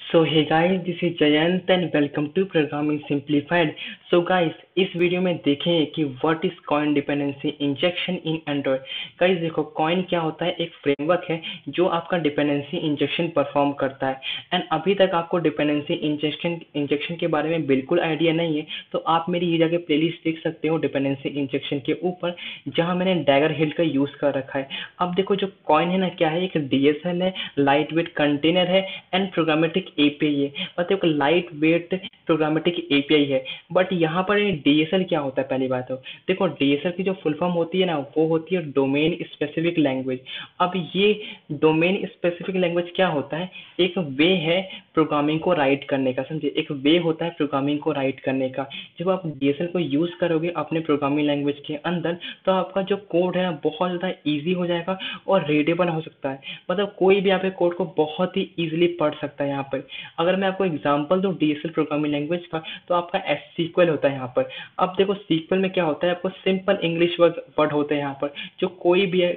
So hey guys, this is Jayant and welcome to Programming Simplified. So guys, इस video में देखें कि what is coin dependency injection in Android. Guys देखो, coin क्या होता है? एक फ्रेमवर्क है जो आपका डिपेंडेंसी इंजेक्शन परफॉर्म करता है। एंड अभी तक आपको डिपेंडेंसी इंजेक्शन के बारे में बिल्कुल आइडिया नहीं है, तो आप मेरी ये जाके प्लेलिस्ट देख सकते हो डिपेंडेंसी इंजेक्शन के ऊपर, जहां मैंने डैगर हिल का यूज कर रखा है। अब देखो, जो कॉइन है ना, क्या है? एक डीएसएल है, लाइट वेट कंटेनर है एंड प्रोग्रामेटिक एपीआई है। मतलब एक लाइट वेट प्रोग्रामेटिक एपीआई है। बट यहाँ पर डीएसएल क्या होता है? पहली बात तो देखो, डीएसएल की जो फुल फॉर्म होती है ना, वो होती है डोमेन स्पेसिफिक लैंग्वेज। अब ये डोमेन स्पेसिफिक लैंग्वेज क्या होता है? एक वे है प्रोग्रामिंग को राइट करने का, समझे? एक वे होता है प्रोग्रामिंग को राइट करने का। जब आप डीएसएल को यूज करोगे अपने प्रोग्रामिंग लैंग्वेज के अंदर, तो आपका जो कोड है ना, बहुत ज़्यादा ईजी हो जाएगा और रीडेबल हो सकता है। मतलब कोई भी आपके कोड को बहुत ही ईजिली पढ़ सकता है। यहाँ पर अगर मैं आपको एग्जांपल दूं डीएसएल प्रोग्रामिंग लैंग्वेज का, तो आपका एस सीक्वल होता है यहाँ पर। अब देखो, सीक्वल में क्या होता है? आपको सिंपल इंग्लिश वर्ड होते हैं यहाँ पर, जो कोई भी है,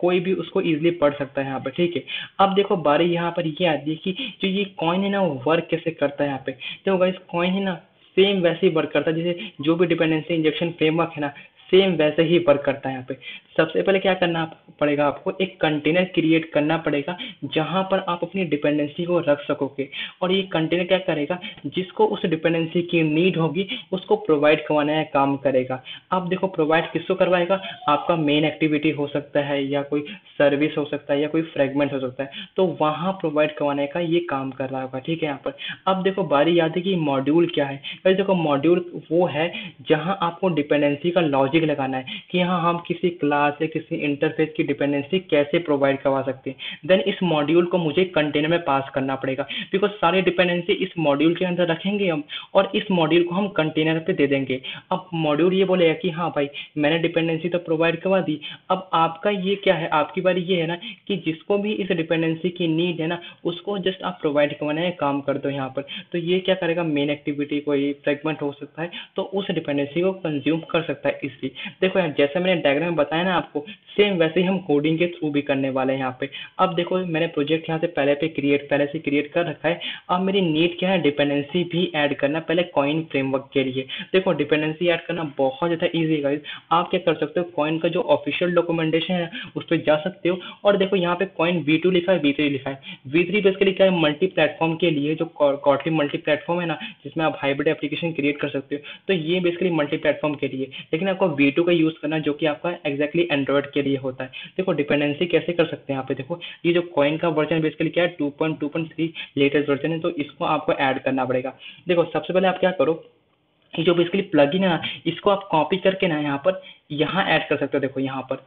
कोई भी उसको इजीली पढ़ सकता है यहाँ पर, ठीक है। अब देखो, बारी यहाँ पर ये आती है कि जो ये कॉइन है ना, वो वर्क कैसे करता है यहाँ पे। देखो गाइस, कॉइन है ना, सेम वैसे ही वर्क करता है जैसे जो भी डिपेंडेंसी इंजेक्शन फ्रेमवर्क है ना, सेम वैसे ही वर्क करता है यहाँ पे। सबसे पहले क्या करना पड़ेगा आपको? एक कंटेनर क्रिएट करना पड़ेगा जहां पर आप अपनी डिपेंडेंसी को रख सकोगे। और ये कंटेनर क्या करेगा? जिसको उस डिपेंडेंसी की नीड होगी उसको प्रोवाइड करवाना है, काम करेगा। अब देखो, प्रोवाइड किसको करवाएगा? आपका मेन एक्टिविटी हो सकता है, या कोई सर्विस हो सकता है, या कोई फ्रेगमेंट हो सकता है, तो वहां प्रोवाइड करवाने का ये काम कर रहा होगा, ठीक है। यहाँ पर अब देखो, बारी याद है कि मॉड्यूल क्या है। भाई देखो, मॉड्यूल वो है जहां आपको डिपेंडेंसी का लॉजिक लगाना है कि हाँ, हम किसी क्लास या किसी इंटरफेस की डिपेंडेंसी कैसे प्रोवाइड करवा सकते हैं। देन इस मॉड्यूल को मुझे कंटेनर में पास करना पड़ेगा, बिकॉज सारी डिपेंडेंसी इस मॉड्यूल के अंदर रखेंगे हम, और इस मॉड्यूल को हम कंटेनर पे दे देंगे। अब मॉड्यूल ये बोलेगा कि हाँ भाई, मैंने डिपेंडेंसी तो प्रोवाइड करवा दी, अब आपका ये क्या है, आपकी बारी ये है ना कि जिसको भी इस डिपेंडेंसी की नीड है ना, उसको जस्ट आप प्रोवाइड करवाना है, काम कर दो यहाँ पर। तो ये क्या करेगा? मेन एक्टिविटी कोई फ्रेगमेंट हो सकता है, तो उस डिपेंडेंसी को कंज्यूम कर सकता है इसलिए। देखो यार, जैसे मैंने डायग्राम में बताया ना आपको, सेम वैसे ही हम कोडिंग के थ्रू भी करने वाले हैं यहाँ पे। अब देखो, मैंने प्रोजेक्ट यहाँ से पहले से क्रिएट कर रखा है। अब मेरी नीड क्या है? डिपेंडेंसी भी ऐड करना, पहले कॉइन फ्रेमवर्क के लिए। देखो, डिपेंडेंसी ऐड करना बहुत ज़्यादा ईजी है गाइस। आप क्या कर सकते हो? कॉइन का जो ऑफिशियल डॉक्यूमेंटेशन है उस पर जा सकते हो, और देखो यहाँ पे कॉइन V2 लिखा है, V3 लिखा है। V3 बेसिकली क्या है? मल्टी प्लेटफॉर्म के लिए, जो कॉटली मल्टी प्लेटफॉर्म है ना, जिसमें आप हाइब्रिड एप्लीकेशन क्रिएट कर सकते हो, तो ये बेसिकली मल्टी प्लेटफॉर्म के लिए। लेकिन आपको V2 का यूज करना, जो कि आपका एग्जैक्टली एंड्रॉइड के लिए होता है। देखो, डिपेंडेंसी कैसे कर सकते हैं यहाँ पे। देखो, ये जो कॉइन का वर्जन बेसिकली क्या है? 2.2.3 लेटेस्ट वर्जन है, तो इसको आपको ऐड करना पड़ेगा। देखो, सबसे पहले आप क्या करो, ये जो बेसिकली प्लगइन है ना, इसको आप कॉपी करके ना यहाँ पर, यहाँ ऐड कर सकते हो। देखो यहाँ पर,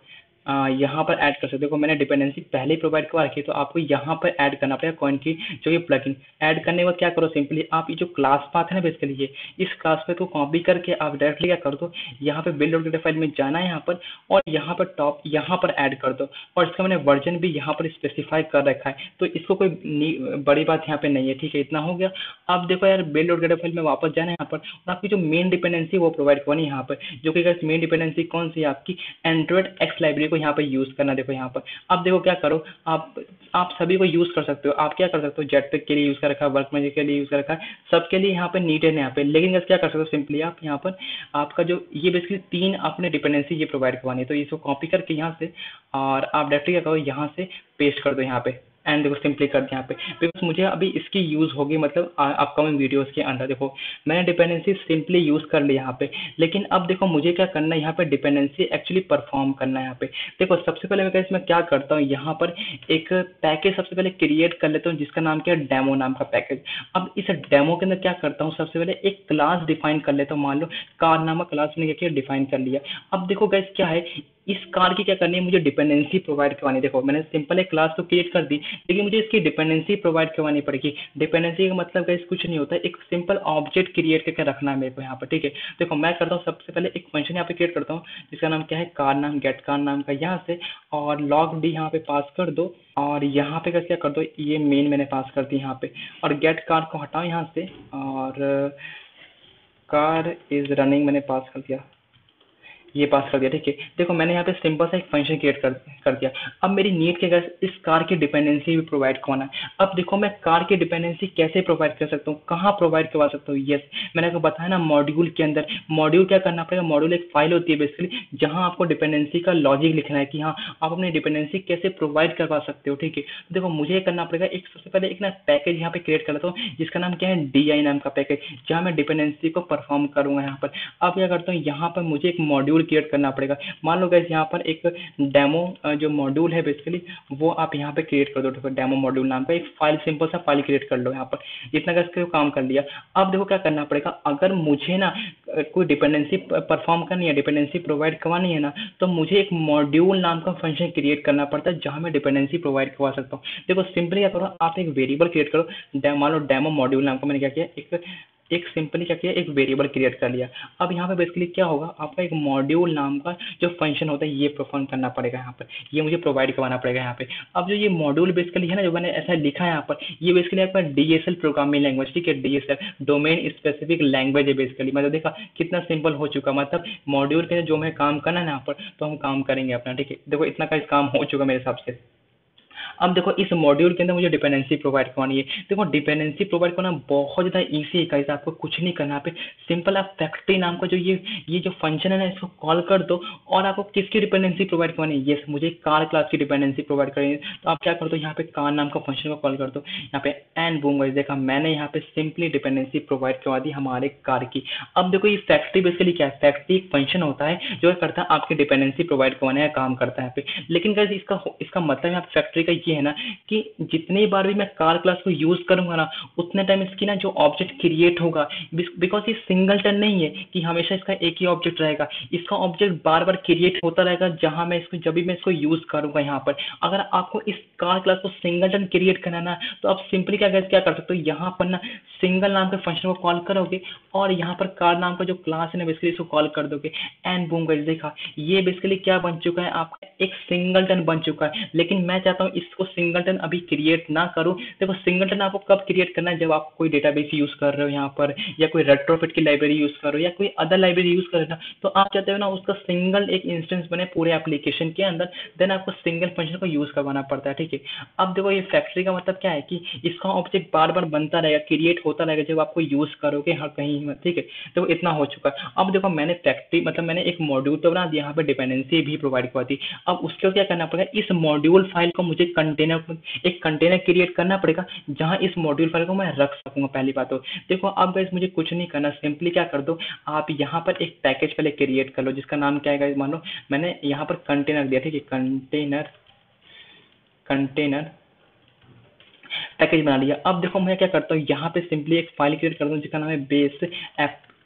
यहाँ पर ऐड कर सकते हो। देखो, मैंने डिपेंडेंसी पहले ही प्रोवाइड करवा रखी है, तो आपको यहाँ पर ऐड करना पड़ेगा कॉइन की जो ये प्लगइन। ऐड करने के बाद क्या करो? सिंपली आप ये जो क्लास पाथ है ना, बेसिकली ये, इस क्लास पे को कॉपी करके आप डायरेक्टली क्या कर दो, यहाँ पे बिल्ड डॉट फाइल में जाना है यहाँ पर, और यहाँ पर टॉप यहाँ पर ऐड कर दो। और इसका मैंने वर्जन भी यहाँ पर स्पेसिफाई कर रखा है, तो इसको कोई बड़ी बात यहाँ पे नहीं है, ठीक है। इतना हो गया। अब देखो यार, बिल्ड डॉट फाइल में वापस जाना है यहाँ पर, और आपकी जो मेन डिपेंडेंसी वो प्रोवाइड करनी है यहाँ पर, जो कि मेन डिपेंडेंसी कौन सी है आपकी? एंड्रॉइड एक्स लाइब्रेरी को यहाँ पर यूज करना। देखो यहाँ पर, अब देखो क्या करो, आप सभी को यूज कर सकते हो। आप क्या कर सकते हो? जेटपेक के लिए यूज कर रखा है, वर्क मैजिक के लिए यूज कर रखा है, सबके लिए यहाँ पे नीड है यहाँ पे। लेकिन guys, क्या कर सकते हो? सिंपली आप यहाँ पर, आपका जो ये बेसिकली 3 आपने डिपेंडेंसी ये प्रोवाइड करवानी है, तो इसको कॉपी करके यहाँ से, और आप डायरेक्टली क्या करो, यहाँ से पेस्ट कर दो यहाँ पे। एंड देखो, सिंपली कर दिया यहाँ पे, बिकॉज मुझे अभी इसकी यूज होगी, मतलब अपकमिंग वीडियोस के अंदर। देखो, मैंने डिपेंडेंसी सिंपली यूज कर ली यहाँ पे, लेकिन अब देखो मुझे क्या करना है, यहाँ पे डिपेंडेंसी एक्चुअली परफॉर्म करना है यहाँ पे। देखो, सबसे पहले मैं इसमें क्या करता हूँ, यहाँ पर एक पैकेज सबसे पहले क्रिएट कर लेता हूँ, जिसका नाम क्या है? डेमो नाम का पैकेज। अब इस डेमो के अंदर क्या करता हूँ, सबसे पहले एक क्लास डिफाइन कर लेता हूँ। मान लो कार नामक क्लास मैंने क्या किया? डिफाइन कर लिया। अब देखो गाइस, क्या है, इस कार की क्या करनी है? मुझे डिपेंडेंसी प्रोवाइड करवानी है। देखो, मैंने सिंपल एक क्लास तो क्रिएट कर दी, लेकिन मुझे इसकी डिपेंडेंसी प्रोवाइड करवानी पड़ेगी। डिपेंडेंसी का मतलब गाइस कुछ नहीं होता है, एक सिंपल ऑब्जेक्ट क्रिएट करके रखना है मेरे को यहाँ पर, ठीक है। देखो, मैं करता हूँ सबसे पहले एक फंक्शन यहाँ पे क्रिएट करता हूँ, जिसका नाम क्या है? कार नाम, गेट कार नाम का, यहाँ से, और लॉग डी यहाँ पे पास कर दो, और यहाँ पे क्या कर दो, ये मेन मैंने पास कर दी यहाँ पे, और गेट कार को हटाओ यहाँ से, और कार इज रनिंग मैंने पास कर दिया। ये पास कर दिया, ठीक है। देखो मैंने यहाँ पे सिंपल सा एक फंक्शन क्रिएट कर दिया। अब मेरी नीड के अगर इस कार की डिपेंडेंसी भी प्रोवाइड करवाना है। अब देखो मैं कार की डिपेंडेंसी कैसे प्रोवाइड कर सकता हूँ, कहाँ प्रोवाइड करवा सकता हूँ। यस, मैंने आपको बताया ना मॉड्यूल के अंदर। मॉड्यूल क्या करना पड़ेगा, मॉड्यूल एक फाइल होती है बेसिकली, जहाँ आपको डिपेंडेंसी का लॉजिक लिखना है कि हाँ आप अपनी डिपेंडेंसी कैसे प्रोवाइड करवा सकते हो, ठीक है। देखो मुझे ये करना पड़ेगा, एक सबसे पहले एक ना पैकेज यहाँ पे क्रिएट कर लेता हूँ जिसका नाम क्या है, DI नाम का पैकेज, जहाँ मैं डिपेंडेंसी को परफॉर्म करूंगा यहाँ पर। अब क्या करता हूँ, यहाँ पर मुझे एक मॉड्यूल क्रिएट करना पड़ेगा। मान लो गाइस यहाँ पर एक डेमो जो मॉड्यूल है बेसिकली, वो आप यहाँ पे क्रिएट कर दो। देखो डेमो मॉड्यूल नाम का एक फाइल, सिंपल सा फाइल क्रिएट कर लो यहाँ पर। इतना का काम कर लिया। अब देखो क्या करना पड़ेगा, अगर मुझे ना कोई डिपेंडेंसी परफॉर्म करनी है, डिपेंडेंसी प्रोवाइड करवानी है ना, तो मुझे एक मॉड्यूल नाम का फंक्शन क्रिएट करना पड़ता है जहां मैं डिपेंडेंसी प्रोवाइड करवा सकता हूँ। देखो सिंपली क्या करो, आप एक वेरिएबल क्रिएट करो, मान लो डेमो मॉड्यूल नाम का। मैंने क्या किया, एक सिंपली क्या किया, एक वेरिएबल क्रिएट कर लिया। अब यहाँ पे बेसिकली क्या होगा, आपका एक मॉड्यूल नाम का जो फंक्शन होता है ये परफॉर्म करना पड़ेगा यहाँ पर, ये मुझे प्रोवाइड करवाना पड़ेगा यहाँ पे। अब जो ये मॉड्यूल बेसिकली है ना, जो मैंने ऐसा लिखा है यहाँ पर, ये बेसिकली आपका DSL प्रोग्रामिंग लैंग्वेज, ठीक है। DSL डोमेन स्पेसिफिक लैंग्वेज है बेसिकली। मतलब देखा कितना सिंपल हो चुका, मतलब मॉड्यूल के जो हमें काम करना है ना यहाँ पर, तो हम काम करेंगे अपना, ठीक है। देखो इतना का इस काम हो चुका मेरे हिसाब से। अब देखो इस मॉड्यूल के अंदर मुझे डिपेंडेंसी प्रोवाइड करवानी है। देखो डिपेंडेंसी प्रोवाइड करना बहुत ज़्यादा ईजी है गाइस, आपको कुछ नहीं करना पे। सिंपल आप फैक्ट्री नाम का जो ये जो फंक्शन है ना, इसको कॉल कर दो और आपको किसकी डिपेंडेंसी प्रोवाइड करवानी है। यस, मुझे कार क्लास की डिपेंडेंसी प्रोवाइड करनी है। तो आप क्या कर दो, यहाँ पे कार नाम का फंक्शन को कॉल कर दो यहाँ पे, एंड बूम गाइस, देखा मैंने यहाँ पे सिंपली डिपेंडेंसी प्रोवाइड करवा दी हमारे कार की। अब देखो ये फैक्ट्री बेसिकली क्या है, फैक्ट्री एक फंक्शन होता है जो करता है आपकी डिपेंडेंसी प्रोवाइड करवाने का काम करता है यहाँ पे। लेकिन गाइस इसका मतलब है फैक्ट्री का ये है ना कि जितनी बार भी मैं कार क्लास को यूज करूंगा ना, उतने टाइम इसकी ना जो ऑब्जेक्ट क्रिएट होगा, बिकॉज ये सिंगलटन नहीं है कि हमेशा इसका एक ही ऑब्जेक्ट रहेगा। इसका ऑब्जेक्ट बार बार क्रिएट होता रहेगा जहां मैं इसको, जब भी मैं इसको यूज करूंगा यहाँ पर। अगर आपको इस कार क्लास को सिंगलटन क्रिएट करना ना, तो आप सिंपली क्या कर सकते हो, यहाँ पर ना सिंगल नाम के फंक्शन को कॉल करोगे और यहाँ पर कार नाम का जो क्लास है ना बेसिकली इसको कॉल कर दोगे, एंड बूम गाइस, देखा ये बेसिकली क्या बन चुका है, आपका एक सिंगलटन बन चुका है। लेकिन मैं चाहता हूँ इसको सिंगलटन अभी क्रिएट ना करूँ। देखो सिंगलटन आपको कब क्रिएट करना है, जब आप कोई डेटाबेस यूज कर रहे हो यहाँ पर, या कोई रेट्रोफिट की लाइब्रेरी यूज कर रहे हो, या कोई अदर लाइब्रेरी यूज कर रहे हो, तो आप चाहते हो ना उसका सिंगल एक इंस्टेंस बने पूरे एप्लीकेशन के अंदर, देन आपको सिंगल फंक्शन को यूज करवाना पड़ता है, ठीक है। अब देखो ये फैक्ट्री का मतलब क्या है कि इसका ऑब्जेक्ट बार बार बनता रहेगा, क्रिएट होता रहेगा जब आपको यूज करोगे हर कहीं, ठीक है। तो इतना हो चुका है। अब देखो मैंने फैक्ट्री मतलब मैंने एक मॉड्यूल तो बना दिया, यहाँ पे डिपेंडेंसी भी प्रोवाइड करवा दी। अब उसके क्या करना पड़ेगा, इस मॉड्यूल फाइल को मुझे एक कंटेनर क्रिएट करना पड़ेगा जहां इस मॉड्यूल फाइल को मैं रख सकूंगा। पहली बात तो देखो, अब गाइस मुझे कुछ नहीं करना, सिंपली क्या कर दो, आप यहाँ पर एक पैकेज पहले क्रिएट कर लो जिसका नाम क्या है गाइस, मान लो मैंने यहाँ पर कंटेनर दिया, ठीक है। कंटेनर पैकेज बना लिया। अब देखो मैं क्या करता हूँ, यहाँ पे सिंपली एक फाइल क्रिएट करता हूँ जिसका नाम है बेस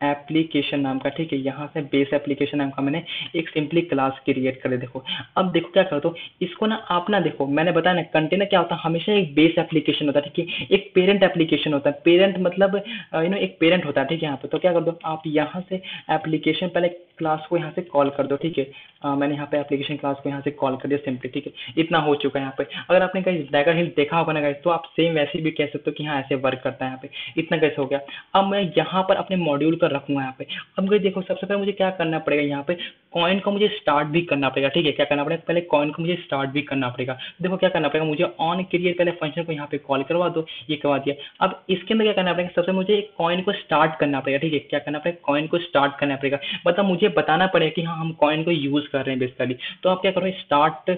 एप्लीकेशन नाम का, ठीक है। यहाँ से बेस एप्लीकेशन नाम का मैंने एक सिंपली क्लास क्रिएट कर देखो। अब देखो क्या करता हूँ, इसको ना आप ना देखो, मैंने बताया ना कंटेनर क्या होता है, हमेशा एक बेस एप्लीकेशन होता है, ठीक है। एक पेरेंट एप्लीकेशन होता है, पेरेंट मतलब एक पेरेंट होता है, ठीक है। यहाँ पे तो क्या कर दो, आप यहाँ से एप्लीकेशन पहले क्लास को यहाँ से कॉल कर दो, ठीक है। मैंने यहाँ पे एप्लीकेशन क्लास को यहाँ से कॉल कर दिया सिंपली, ठीक है। इतना हो चुका है यहाँ पे। अगर आपने कहीं डैगर हिल देखा होगा ना गाइस, तो आप सेम वैसे भी कह सकते हो कि हाँ ऐसे वर्क करता है यहाँ पे। इतना कैसे हो गया। अब मैं यहाँ पर अपने मॉड्यूल को रखूंगा यहाँ पे। अब गाइस देखो सबसे पहले मुझे क्या करना पड़ेगा, यहाँ पे कॉइन को मुझे स्टार्ट भी करना पड़ेगा, ठीक है। क्या करना पड़ेगा, पहले कॉइन को मुझे स्टार्ट भी करना पड़ेगा। देखो क्या करना पड़ेगा, मुझे ऑन क्रिएट पहले फंक्शन को यहाँ पे कॉल करवा दो, ये करवा दिया। अब इसके अंदर क्या करना पड़ेगा, सबसे मुझे एक कॉइन को स्टार्ट करना पड़ेगा, ठीक है। क्या करना पड़ेगा, कॉइन को स्टार्ट करना पड़ेगा। मतलब मुझे बताना पड़ेगा कि हाँ हम कॉइन को यूज कर रहे हैं बेसिकली। तो आप क्या करो, स्टार्ट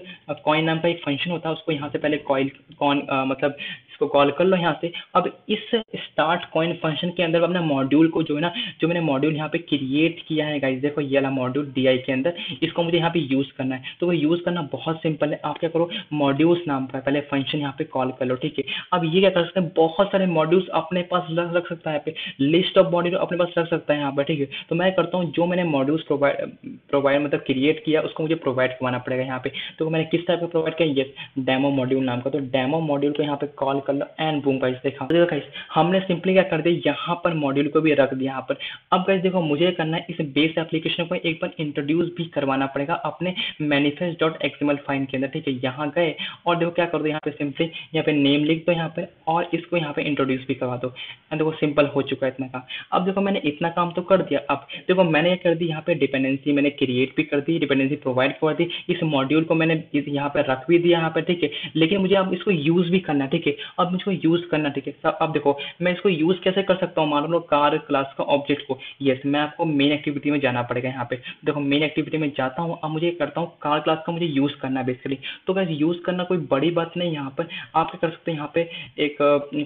कॉइन नाम का एक फंक्शन होता है, उसको यहाँ से पहले कॉइन मतलब इसको कॉल कर लो यहाँ से। अब इस स्टार्ट कॉइन फंक्शन के अंदर अपना मॉड्यूल को जो है ना, जो मैंने मॉड्यूल यहाँ पे क्रिएट किया है गाइस, देखो ये वाला मॉड्यूल DI के अंदर, इसको मुझे यहाँ पे यूज करना है। तो वो यूज करना बहुत सिंपल है। आप क्या करो, मॉड्यूल्स नाम का पहले फंक्शन यहाँ पे कॉल कर लो, ठीक है। अब ये क्या कर सकते हैं, बहुत सारे मॉड्यूल्स अपने पास रख सकता है, पे लिस्ट ऑफ मॉड्यूल अपने पास रख सकता है यहाँ पर, ठीक है। तो मैं करता हूँ, जो मैंने मॉड्यूल्स प्रोवाइड मतलब क्रिएट किया उसको मुझे प्रोवाइड करवाना पड़ेगा यहाँ पे। तो मैंने किस टाइप का प्रोवाइड किया, ये डेमो मॉड्यूल नाम का। तो डेमो मॉड्यूल को यहाँ पे कॉल कर कर लो एंड बूम गाइस। देखा देखो गाइस, हमने सिंपली क्या कर दिया, यहाँ पर मॉड्यूल को भी रख दिया यहाँ पर। अब गाइस देखो, मुझे करना है इस बेस एप्लीकेशन को एक बार इंट्रोड्यूस भी करवाना पड़ेगा अपने manifest.xml फाइल के अंदर, ठीक है। यहाँ गए और देखो क्या कर दो, यहाँ पे सिंपली यहाँ पे नेम लिख दो यहाँ पे, और इसको यहाँ पे इंट्रोड्यूस भी करवा दो एंड देखो सिंपल हो चुका है इतना काम। अब देखो मैंने इतना काम तो कर दिया। अब देखो मैंने क्या कर दी, यहाँ पे डिपेंडेंसी मैंने क्रिएट भी कर दी, डिपेंडेंसी प्रोवाइड कर दी, इस मॉड्यूल को मैंने यहाँ पे रख भी दिया यहाँ पे, ठीक है। लेकिन मुझे अब इसको यूज भी करना है, ठीक है। अब मुझको यूज करना, ठीक है। अब देखो मैं इसको यूज कैसे कर सकता हूँ, मान लो कार क्लास का ऑब्जेक्ट को। यस, मैं आपको मेन एक्टिविटी में जाना पड़ेगा यहाँ पे। देखो मेन एक्टिविटी में जाता हूँ, अब मुझे करता हूँ कार क्लास का मुझे यूज करना है बेसिकली। तो बस यूज करना कोई बड़ी बात नहीं, यहाँ पर आप क्या कर सकते हैं, यहाँ पे एक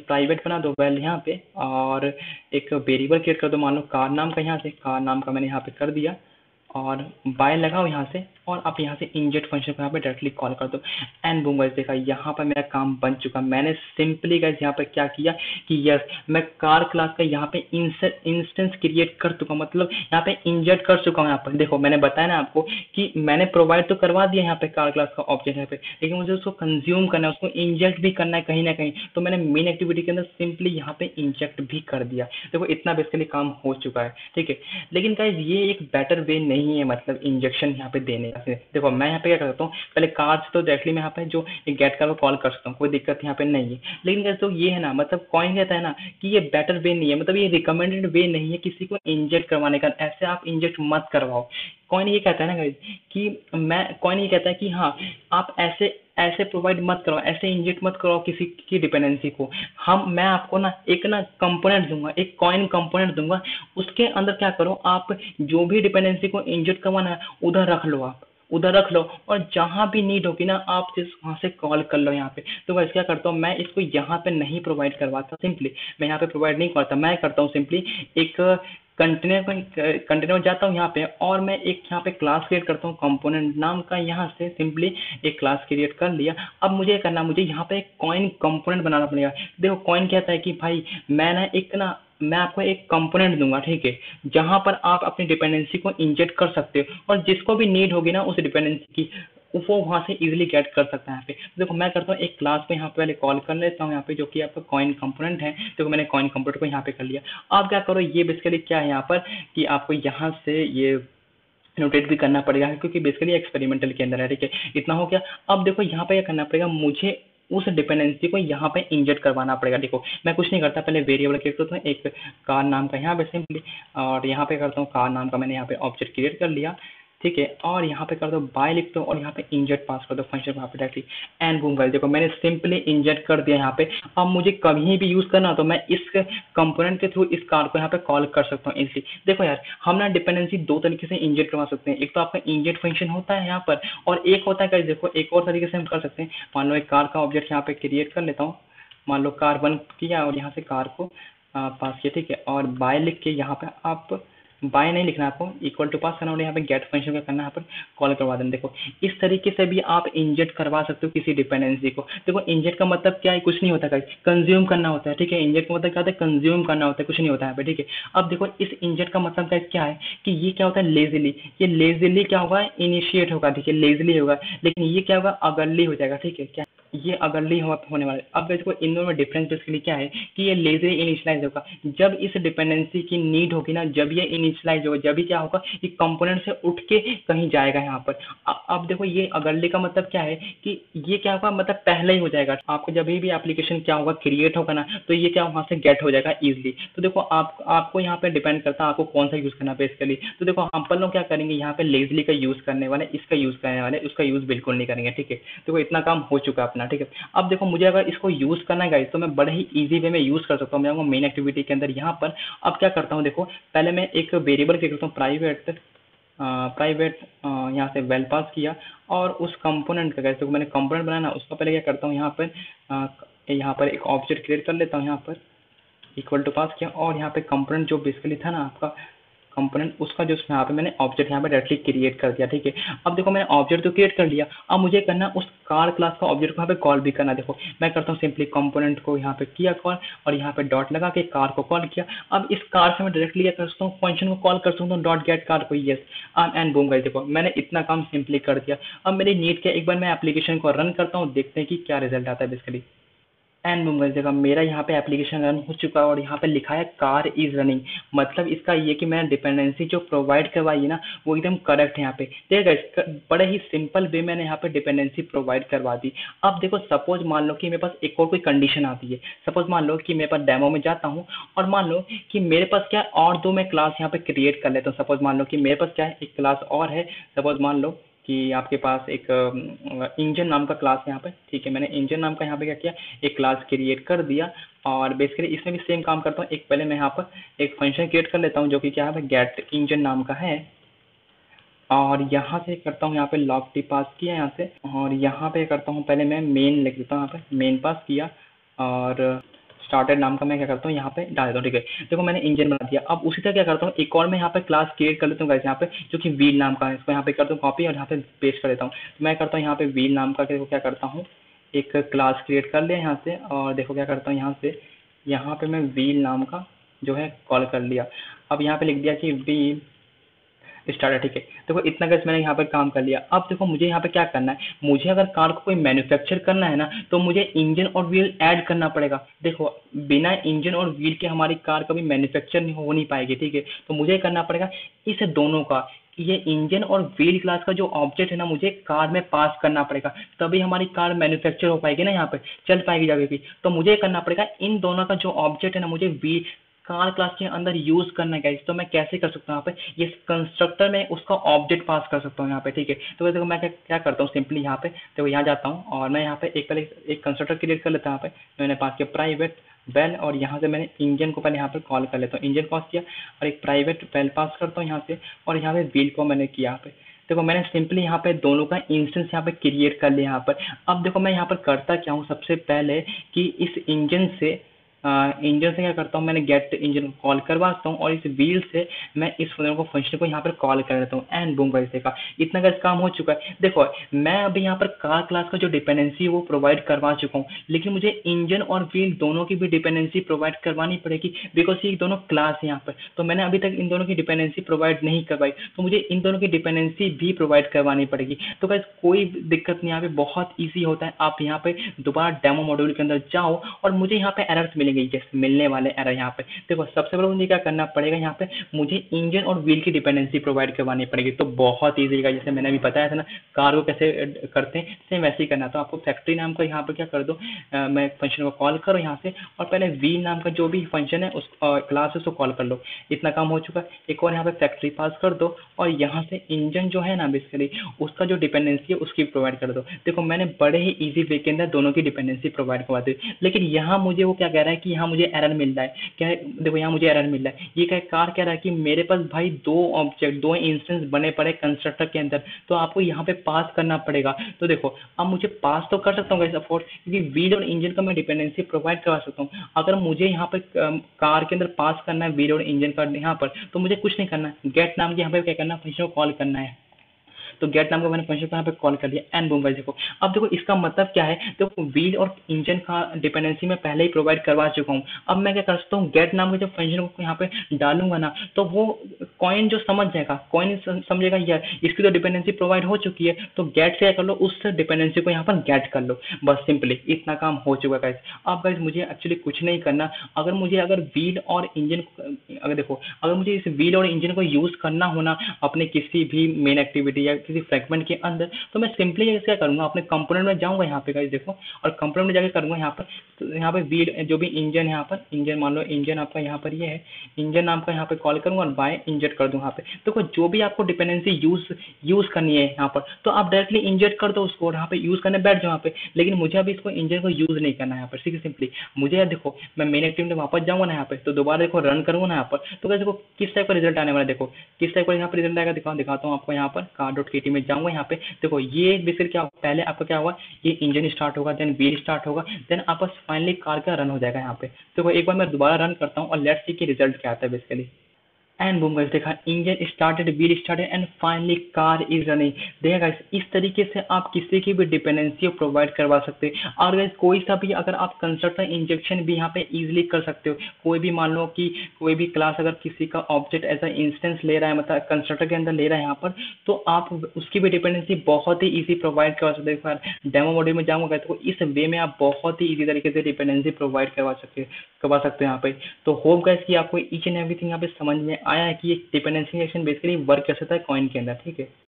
प्राइवेट बना दो वेल यहाँ पे, और एक वेरिएबल क्रिएट कर दो, मान लो कार नाम का। यहाँ से कार नाम का मैंने यहाँ पे कर दिया और बाय लगाओ यहाँ से, और आप यहाँ से इंजेक्ट फंक्शन को यहाँ पे डायरेक्टली कॉल कर दो एंड बूम गाइस। देखा यहाँ पर मेरा काम बन चुका। मैंने सिंपली गाइस यहाँ पे क्या किया कि यस, मैं कार क्लास का यहाँ पे इंस्टेंस क्रिएट कर चुका हूँ, मतलब यहाँ पे इंजेक्ट कर चुका हूँ। यहाँ पर देखो मैंने बताया ना आपको कि मैंने प्रोवाइड तो करवा दिया यहाँ पे कार क्लास का ऑब्जेक्ट यहाँ पे, लेकिन मुझे उसको कंज्यूम करना है, उसको इंजेक्ट भी करना है कहीं ना कहीं। तो मैंने मेन एक्टिविटी के अंदर सिंपली यहाँ पे इंजेक्ट भी कर दिया। देखो इतना बेसिकली काम हो चुका है, ठीक है। लेकिन गाइस ये एक बेटर वे नहीं है, मतलब इंजेक्शन यहाँ पे देने का। देखो मैं यहाँ पे क्या करता हूँ, पहले कार से तो डायरेक्टली मैं यहाँ पे जो गेट कार को कॉल कर सकता हूँ, कोई दिक्कत यहाँ पे नहीं है। लेकिन गाइस तो ये है ना, मतलब कॉइन कहता है ना कि ये बेटर वे नहीं है, मतलब ये रिकमेंडेड वे नहीं है किसी को इंजेक्ट करवाने का। ऐसे आप इंजेक्ट मत करवाओ। कॉइन ये कहता है ना गाइस कि कॉइन ये कहता है कि हाँ, आप ऐसे ऐसे प्रोवाइड मत करो, ऐसे इंजेक्ट मत करो किसी की डिपेंडेंसी को। मैं आपको ना एक ना कंपोनेंट दूंगा, एक कॉइन कंपोनेंट दूंगा, उसके अंदर क्या करो आप, जो भी डिपेंडेंसी को इंजेक्ट करवाना है उधर रख लो, आप उधर रख लो, और जहां भी नीड होगी ना आप वहां से कॉल कर लो यहाँ पे। तो वैसे क्या करता हूँ, मैं इसको यहाँ पे नहीं प्रोवाइड करवाता, सिंपली मैं यहाँ पे प्रोवाइड नहीं करता। मैं करता हूँ सिंपली एक कंटेनर में जाता हूँ यहाँ पे, और मैं एक यहाँ पे क्लास क्रिएट करता हूँ कंपोनेंट नाम का। यहाँ से सिंपली एक क्लास क्रिएट कर लिया। अब मुझे करना, मुझे यहाँ पे एक कॉइन कंपोनेंट बनाना पड़ेगा। देखो कॉइन कहता है कि भाई मैं आपको एक कंपोनेंट दूंगा, ठीक है, जहां पर आप अपनी डिपेंडेंसी को इंजेक्ट कर सकते हो, और जिसको भी नीड होगी ना उस डिपेंडेंसी की, वो वहां से इजीली गेट कर सकता है यहाँ पे। देखो मैं करता हूँ एक क्लास को यहाँ पे पहले कॉल कर लेता हूँ यहाँ पे, जो कि आपका कॉइन कंपोनेंट है। देखो मैंने कॉइन कंपोनेंट को यहाँ पे कर लिया। आप क्या करो, ये बेसिकली क्या है यहाँ पर कि आपको यहाँ से ये नोटेट भी करना पड़ेगा, क्योंकि बेसिकली एक्सपेरिमेंटल के अंदर है, ठीक है। इतना हो गया। अब देखो यहाँ पे क्या करना पड़ेगा, मुझे उस डिपेंडेंसी को यहाँ पे इंजेक्ट करवाना पड़ेगा। देखो मैं कुछ नहीं करता, पहले वेरिएबल क्रिएट करता हूँ एक कार नाम का यहाँ पे सिंपली, और यहाँ पे करता हूँ कार नाम का मैंने यहाँ पे ऑब्जेक्ट क्रिएट कर लिया, ठीक है। और यहाँ पे कर दो बाय लिख दो, और यहाँ पे इंजेक्ट पास कर दो फंक्शन को यहाँ पे डायरेक्टली एंड बूम गाइस। देखो मैंने सिंपली इंजेक्ट कर दिया यहाँ पे। अब मुझे कभी भी यूज करना हो तो मैं इस कंपोनेंट के थ्रू इस कार को यहाँ पे कॉल कर सकता हूँ इजीली। देखो यार, हम ना डिपेंडेंसी दो तरीके से इंजेक्ट करवा सकते हैं। एक तो आपका इंजेक्ट फंक्शन होता है यहाँ पर, और एक होता है गाइस, देखो एक और तरीके से हम कर सकते हैं। मान लो एक कार का ऑब्जेक्ट यहाँ पे क्रिएट कर लेता हूँ, मान लो कार 1 किया, और यहाँ से कार को पास किया, ठीक है। और बाय लिख के यहाँ पे आप बाय नहीं लिखना, आपको इक्वल टू पास करना, और यहाँ पे गेट फंक्शन का करना है, यहाँ पर कॉल करवा देना। देखो इस तरीके से भी आप इंजेक्ट करवा सकते हो किसी डिपेंडेंसी को। देखो इंजेक्ट का मतलब क्या है, कुछ नहीं होता, कंज्यूम करना होता है, ठीक है। इंजेक्ट का मतलब क्या होता है, कंज्यूम करना होता है, कुछ नहीं होता है यहाँ पे, ठीक है। अब देखो इस इंजेक्ट का मतलब क्या है कि ये क्या होता है, लेजिली, ये लेजिली क्या होगा, इनिशिएट होगा, ठीक है, लेजिली होगा। लेकिन ये क्या होगा, अगरली हो जाएगा, ठीक है। क्या ये अगरली होने वाला है। अब देखो इन दोनों में डिफरेंस बेसिकली क्या है कि ये लेजरी इनिशियलाइज होगा जब इस डिपेंडेंसी की नीड होगी ना, जब ये इनिशियलाइज होगा, जब ही क्या होगा, ये कंपोनेंट से उठ के कहीं जाएगा यहाँ पर। अब देखो ये अगरली का मतलब क्या है कि ये क्या होगा, मतलब पहले ही हो जाएगा। आपको जब भी एप्लीकेशन क्या होगा क्रिएट होगा ना, तो ये क्या वहां से गेट हो जाएगा इजिली। तो देखो आपको यहाँ पे डिपेंड करता है आपको कौन सा यूज करना है बेसिकली। तो देखो हम पर लोग क्या करेंगे, यहाँ पे लेजली का यूज करने वाले, इसका यूज करने वाले, उसका यूज बिल्कुल नहीं करेंगे, ठीक है। देखो इतना काम हो चुका है अपना, ठीक है। अब देखो मुझे अगर इसको यूज करना है गाइस, तो मैं बड़े ही इजी वे में यूज कर सकता हूँ। मैं मेन एक्टिविटी के अंदर यहाँ पर अब क्या करता हूँ, देखो पहले मैं एक वेरिएबल क्रिएट करता हूँ प्राइवेट यहाँ से वेल पास किया, और उस कंपोनेंट का गाइस, तो मैंने कंपोनेंट बनाना, उसका पहले क्या करता हूँ, यहाँ पर एक ऑब्जेक्ट क्रिएट कर लेता हूँ, यहाँ पर इक्वल टू पास किया, और यहाँ पे कंपोनेंट जो बेसिकली था ना आपका कंपोनेंट, उसका जो यहाँ पे मैंने ऑब्जेक्ट यहाँ पे डायरेक्टली क्रिएट कर दिया, ठीक है। अब देखो मैंने ऑब्जेक्ट तो क्रिएट कर लिया, अब मुझे करना उस कार क्लास का ऑब्जेक्ट को यहाँ पे कॉल भी करना। देखो मैं करता हूँ सिंपली कंपोनेंट को यहाँ पे किया कॉल, और यहाँ पे डॉट लगा के कार को कॉल किया। अब इस कार से मैं डायरेक्टली क्या कर सकता हूँ, फंक्शन को कॉल कर सकता हूँ डॉट गेट कार को, यस एंड बूम गाइस। देखो मैंने इतना काम सिंपली कर दिया। अब मेरी नीड क्या, एक बार मैं एप्लीकेशन को रन करता हूँ, देखते हैं कि क्या रिजल्ट आता है बेसिकली। एंड मोबाइल जगह मेरा यहाँ पे एप्लीकेशन रन हो चुका है और यहाँ पे लिखा है कार इज रनिंग। मतलब इसका ये कि मैंने डिपेंडेंसी जो प्रोवाइड करवाई है ना वो एकदम करेक्ट है यहाँ पे। देखिए guys, बड़े ही सिंपल वे मैंने यहाँ पे डिपेंडेंसी प्रोवाइड करवा दी। अब देखो सपोज मान लो कि मेरे पास एक और कोई कंडीशन आती है। सपोज मान लो कि मेरे पास डेमो में जाता हूँ और मान लो कि मेरे पास क्या है और दो मैं क्लास यहाँ पे क्रिएट कर लेता हूँ। सपोज मान लो कि मेरे पास क्या है एक क्लास और है। सपोज मान लो कि आपके पास एक इंजन नाम का क्लास है यहाँ पे। ठीक है, मैंने इंजन नाम का यहाँ पे क्या किया, एक क्लास क्रिएट कर दिया। और बेसिकली इसमें भी सेम काम करता हूँ। एक पहले मैं यहाँ पर एक फंक्शन क्रिएट कर लेता हूँ जो कि क्या है गेट इंजन नाम का है। और यहाँ से करता हूँ यहाँ पे लॉग टी पास किया यहाँ से। और यहाँ पे करता हूँ पहले मैं मेन लिख देता हूँ यहाँ पे मेन पास किया। और स्टार्टेड नाम का मैं क्या करता हूँ यहाँ पे डाल देता हूँ। ठीक है, देखो मैंने इंजन बना दिया। अब उसी तरह क्या करता हूँ एक और मैं यहाँ पे क्लास क्रिएट कर लेता हूँ यहाँ पे जो कि व्हील नाम का है। इसको यहाँ पे करता हूँ कॉपी और यहाँ पे पेस्ट कर देता हूँ। तो मैं करता हूँ यहाँ पे व्हील नाम का देखो क्या करता हूँ एक क्लास क्रिएट कर लिया यहाँ से। और देखो क्या करता हूँ यहाँ पे मैं व्हील नाम का जो है कॉल कर लिया। अब यहाँ पे लिख दिया कि व्हील स्टार्ट है। ठीक है, देखो इतना गैस मैंने यहाँ पर काम कर लिया। अब देखो मुझे यहाँ पे क्या करना है, मुझे अगर कार को कोई मैन्युफैक्चर करना है ना तो मुझे इंजन और व्हील ऐड करना पड़ेगा। देखो बिना इंजन और व्हील के हमारी कार कभी मैन्युफैक्चर नहीं हो नहीं पाएगी। ठीक है, तो मुझे करना पड़ेगा इस दोनों का कि ये इंजन और व्हील क्लास का जो ऑब्जेक्ट है ना मुझे कार में पास करना पड़ेगा, तभी हमारी कार मैन्युफैक्चर हो पाएगी ना, यहाँ पे चल पाएगी जाके भी। तो मुझे करना पड़ेगा इन दोनों का जो ऑब्जेक्ट है ना मुझे व्हील कार क्लास के अंदर यूज करना है गाइस। तो मैं कैसे कर सकता हूँ यहाँ पे, ये कंस्ट्रक्टर में उसका ऑब्जेक्ट पास कर सकता हूँ यहाँ पे। ठीक है, तो देखो मैं क्या करता हूँ सिंपली यहाँ पे देखो यहाँ जाता हूँ और मैं यहाँ पे पहले एक कंस्ट्रक्टर क्रिएट कर लेता हूँ। यहाँ पे मैंने पास किया प्राइवेट वेल और यहाँ से मैंने इंजन को पहले यहाँ पर कॉल कर लेता हूँ, इंजन पास किया और एक प्राइवेट वेल पास करता हूँ यहाँ से। और यहाँ पे व्हील को मैंने किया यहाँ पे। देखो मैंने सिंपली यहाँ पे दोनों का इंस्टेंस यहाँ पे क्रिएट कर लिया यहाँ पर। अब देखो मैं यहाँ पर करता क्या हूँ सबसे पहले कि इस इंजन से क्या करता हूँ मैंने गेट इंजन को कॉल करवाता हूँ और इस व्हील से मैं इस फंक्शन को यहाँ पर कॉल कर देता हूँ। एंड बूम गाइस देखा इतना का काम हो चुका है। देखो मैं अभी यहाँ पर कार क्लास का जो डिपेंडेंसी है वो प्रोवाइड करवा चुका हूँ, लेकिन मुझे इंजन और व्हील दोनों की भी डिपेंडेंसी प्रोवाइड करवानी पड़ेगी बिकॉज ये दोनों क्लास है यहाँ पर। तो मैंने अभी तक इन दोनों की डिपेंडेंसी प्रोवाइड नहीं करवाई, तो मुझे इन दोनों की डिपेंडेंसी भी प्रोवाइड करवानी पड़ेगी। तो गाइस कोई दिक्कत नहीं, यहाँ पे बहुत ईजी होता है। आप यहाँ पे दोबारा डेमो मॉड्यूल के अंदर जाओ और मुझे यहाँ पे एरर्स मिलेंगे, जैसे मिलने वाले एरर यहाँ पे। देखो सबसे पहले मुझे क्या करना पड़ेगा, यहाँ पे मुझे इंजन और व्हील की डिपेंडेंसी प्रोवाइड करवानी पड़ेगी। तो बहुत ईजी है, जैसे मैंने अभी बताया था ना कार को कैसे करते हैं सेम वैसे ही करना। तो आपको फैक्ट्री नाम का यहाँ पे क्या कर दो, मैं फंक्शन को कॉल करो यहाँ से और पहले व्हील नाम का जो भी फंक्शन है उस क्लास है उसको कॉल कर लो। इतना काम हो चुका है। एक और यहाँ पे फैक्ट्री पास कर दो और यहाँ से इंजन जो है ना बेसिकली उसका जो डिपेंडेंसी है उसकी प्रोवाइड कर दो। देखो मैंने बड़े ही इजी वे के अंदर दोनों की डिपेंडेंसी प्रोवाइड करवा दी। लेकिन यहाँ मुझे वो क्या कह रहा है कि यहाँ मुझे एरर मिल रहा है। क्या है, देखो यहाँ मुझे एरर मिल रहा है। ये क्या कार कह रहा है कि मेरे पास भाई दो इंस्टेंस बने पड़े कंस्ट्रक्टर के अंदर, तो आपको यहाँ पे पास करना पड़ेगा। तो देखो अब मुझे पास तो कर सकता हूँ अफोर्ड, क्योंकि व्हील और इंजन का मैं डिपेंडेंसी प्रोवाइड करवा सकता हूँ। अगर मुझे यहाँ पे कार के अंदर पास करना है व्हील और इंजन का यहाँ पर, तो मुझे कुछ नहीं करना है, गेट नाम के यहाँ पे क्या करना है फंक्शन को कॉल करना है। तो गेट नाम का मैंने फंक्शन को यहाँ पे कॉल कर दिया एंड बूम गाइस देखो। अब देखो इसका मतलब क्या है, देखो व्हील और इंजन का डिपेंडेंसी मैं पहले ही प्रोवाइड करवा चुका हूँ। अब मैं क्या कर सकता हूँ, गेट नाम के जब फंक्शन को यहाँ पे डालूंगा ना तो वो कॉइन जो समझ जाएगा, कॉइन समझेगा यार इसकी तो डिपेंडेंसी प्रोवाइड हो चुकी है, तो गेट से क्या कर लो उस डिपेंडेंसी को यहाँ पर गेट कर लो। बस सिंपली इतना काम हो चुका है गाइस। अब गाइस मुझे एक्चुअली कुछ नहीं करना। अगर व्हील और इंजन अगर देखो अगर मुझे इस व्हील और इंजन को यूज करना हो ना अपने किसी भी मेन एक्टिविटी या किसी फ्रेगमेंट के अंदर, तो मैं सिंपली क्या करूंगा अपने कंपोनेंट में जाऊंगा यहाँ पे गाइस देखो, और कंपोनेंट में जाके करूंगा यहाँ पर। तो यहाँ पे व्हील जो भी इंजन है यहाँ पर, इंजन मान लो इंजन आपका यहाँ पर ये है, इंजन नाम का यहाँ पे कॉल करूंगा और बाय इंजेक्ट कर दूं यहाँ पे। देखो जो भी आपको डिपेंडेंसी यूज करनी है यहाँ पर, तो आप डायरेक्टली इंजेक्ट कर दो उसको और यहाँ पे यूज करने बैठ जाओ यहाँ पे। लेकिन मुझे अभी इसको इंजन को यूज नहीं करना है यहाँ पर, ठीक है। सिंपली मुझे देखो मैं मेन एक्टिविटी में वापस जाऊंगा ना यहाँ पे, तो दोबारा देखो रन करूंगा ना यहाँ पर, तो देखो किस टाइप का रिजल्ट आने वाला है। देखो किस टाइप का यहाँ पर रिजल्ट आएगा, दिखाता हूँ आपको। यहाँ पर car.kt में जाऊंगा यहाँ पे, देखो ये बेसिकली क्या पहले आपका क्या होगा, ये इंजन स्टार्ट होगा, देन व्हील स्टार्ट होगा, देन आपका फाइनली कार का रन हो जाएगा यहाँ पे। देखो एक बार मैं दोबारा रन करता हूँ और लेट्स सी कि रिजल्ट क्या आता है बेसिकली। एंड बूम गाइस, देखा engine started, wheel started and finally car is running. देखा गाइस, इस तरीके से आप किसी की भी डिपेंडेंसी प्रोवाइड करवा सकते हैं। और गाइस कोई सा भी अगर आप कंस्ट्रक्टर इंजेक्शन भी यहाँ पे इजीली कर सकते हो। कोई भी मान लो कि कोई भी क्लास अगर किसी का ऑब्जेक्ट एज अ इंस्टेंस ले रहा है, मतलब कंस्ट्रक्टर के अंदर ले रहा है यहाँ पर, तो आप उसकी भी डिपेंडेंसी बहुत ही ईजी प्रोवाइड करवा सकते हो। एक बार डेमो मॉड्यूल में जाऊंगा तो इस वे में आप बहुत ही ईजी तरीके से डिपेंडेंसी प्रोवाइड करवा सकते हो यहाँ पे। तो होप गाइस कि आपको ईच एंड एवरीथिंग यहाँ पे समझ में आया है कि ये डिपेंडेंसी एक्शन बेसिकली वर्क कैसे होता है कॉइन के अंदर। ठीक है।